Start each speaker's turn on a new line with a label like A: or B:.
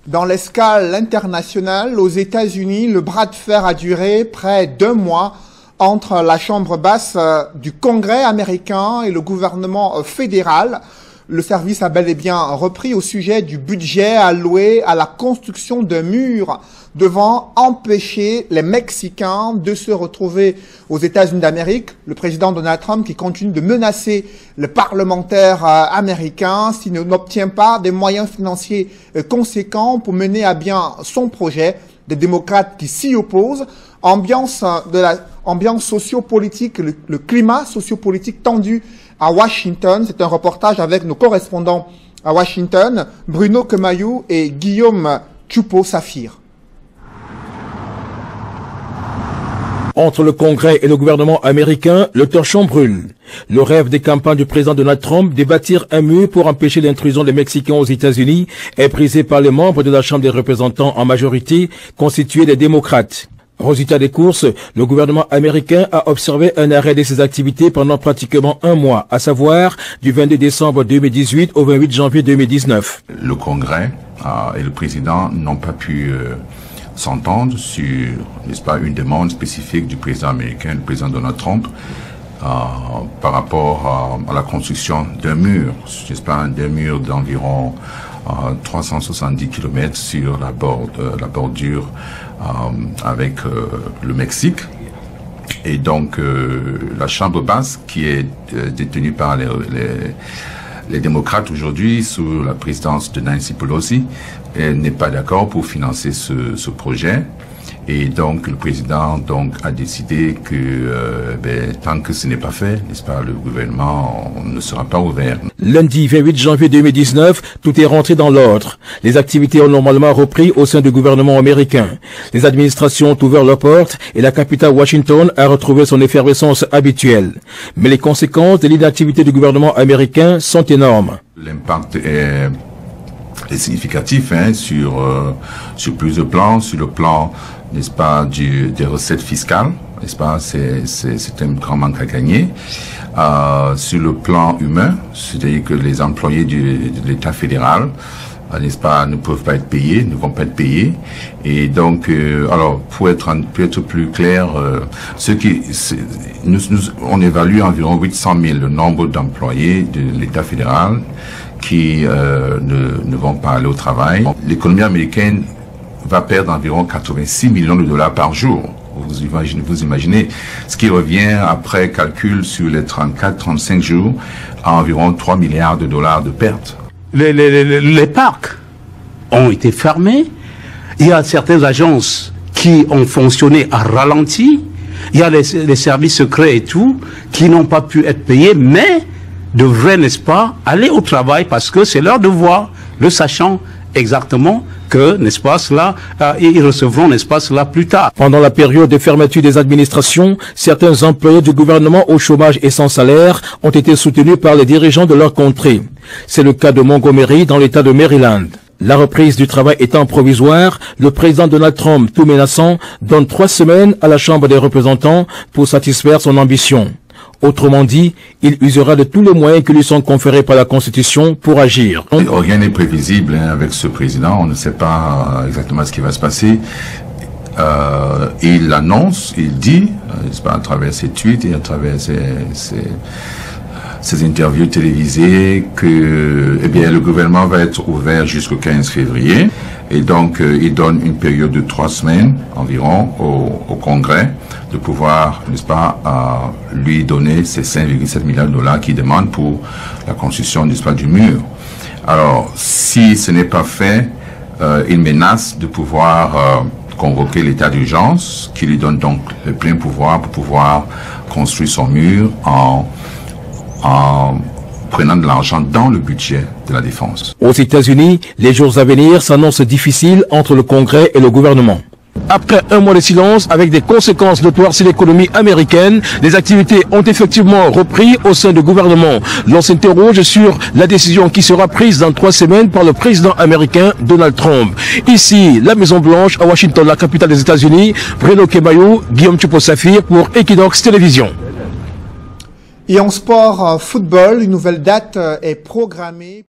A: Dans l'escale internationale, aux États-Unis, le bras de fer a duré près d'1 mois entre la chambre basse du Congrès américain et le gouvernement fédéral. Le service a bel et bien repris au sujet du budget alloué à la construction d'un mur devant empêcher les Mexicains de se retrouver aux États-Unis d'Amérique. Le président Donald Trump qui continue de menacer les parlementaires américains s'il n'obtient pas des moyens financiers conséquents pour mener à bien son projet. Des démocrates qui s'y opposent. Ambiance sociopolitique, le climat sociopolitique tendu à Washington. C'est un reportage avec nos correspondants à Washington, Bruno Kemayou et Guillaume Tchoupo-Saphir.
B: Entre le Congrès et le gouvernement américain, le torchon brûle. Le rêve des campagnes du président Donald Trump de bâtir un mur pour empêcher l'intrusion des Mexicains aux États-Unis est brisé par les membres de la Chambre des représentants en majorité, constitués des démocrates. Résultat des courses, le gouvernement américain a observé un arrêt de ses activités pendant pratiquement 1 mois, à savoir du 22 décembre 2018 au 28 janvier 2019.
C: Le Congrès et le président n'ont pas pu s'entendre sur, n'est-ce pas, une demande spécifique du président américain, le président Donald Trump, par rapport à la construction d'un mur, n'est-ce pas, d'un mur d'environ 370 km sur la bordure avec le Mexique. Et donc la Chambre basse, qui est détenue par les démocrates aujourd'hui sous la présidence de Nancy Pelosi, n'est pas d'accord pour financer ce projet. Et donc le président a décidé que tant que ce n'est pas fait, n'est-ce pas, le gouvernement ne sera pas ouvert.
B: Lundi 28 janvier 2019, tout est rentré dans l'ordre. Les activités ont normalement repris au sein du gouvernement américain. Les administrations ont ouvert leurs portes et la capitale Washington a retrouvé son effervescence habituelle. Mais les conséquences de l'inactivité du gouvernement américain sont énormes.
C: L'impact est significatif sur plusieurs plans, sur le plan, n'est-ce pas, des recettes fiscales, n'est-ce pas, c'est un grand manque à gagner. Sur le plan humain, c'est-à-dire que les employés de l'État fédéral, n'est-ce pas, ne peuvent pas être payés, ne vont pas être payés. Et donc, alors, pour être plus clair, on évalue environ 800 000 le nombre d'employés de l'État fédéral qui ne vont pas aller au travail. L'économie américaine va perdre environ 86 millions de dollars par jour. Vous imaginez, ce qui revient après calcul sur les 34-35 jours à environ 3 milliards de dollars de pertes.
D: Les parcs ont été fermés. Il y a certaines agences qui ont fonctionné à ralenti. Il y a les services secrets et tout qui n'ont pas pu être payés, mais devraient, n'est-ce pas, aller au travail parce que c'est leur devoir, le sachant exactement que, n'est-ce pas, cela, ils recevront, n'est-ce pas, cela plus tard.
B: Pendant la période de fermeture des administrations, certains employés du gouvernement au chômage et sans salaire ont été soutenus par les dirigeants de leur contrée. C'est le cas de Montgomery dans l'État de Maryland. La reprise du travail étant provisoire, le président Donald Trump, tout menaçant, donne 3 semaines à la Chambre des représentants pour satisfaire son ambition. Autrement dit, il usera de tous les moyens qui lui sont conférés par la Constitution pour agir.
C: Rien n'est prévisible avec ce président, on ne sait pas exactement ce qui va se passer. Il annonce, il dit, n'est-ce pas, à travers ses tweets et à travers ses interviews télévisées que le gouvernement va être ouvert jusqu'au 15 février. Et donc, il donne une période de 3 semaines environ au Congrès de pouvoir, n'est-ce pas, lui donner ces 5,7 milliards de dollars qu'il demande pour la construction, n'est-ce pas, du mur. Alors, si ce n'est pas fait, il menace de pouvoir convoquer l'état d'urgence, qui lui donne donc le plein pouvoir pour pouvoir construire son mur en prenant de l'argent dans le budget de la défense.
B: Aux États-Unis, les jours à venir s'annoncent difficiles entre le Congrès et le gouvernement. Après 1 mois de silence, avec des conséquences notoires sur l'économie américaine, les activités ont effectivement repris au sein du gouvernement. L'on s'interroge sur la décision qui sera prise dans 3 semaines par le président américain Donald Trump. Ici, la Maison-Blanche, à Washington, la capitale des États-Unis, Bruno Kemayou, Guillaume Tchoupo-Saphir pour Equinox Télévision.
A: Et en sport football, une nouvelle date est programmée.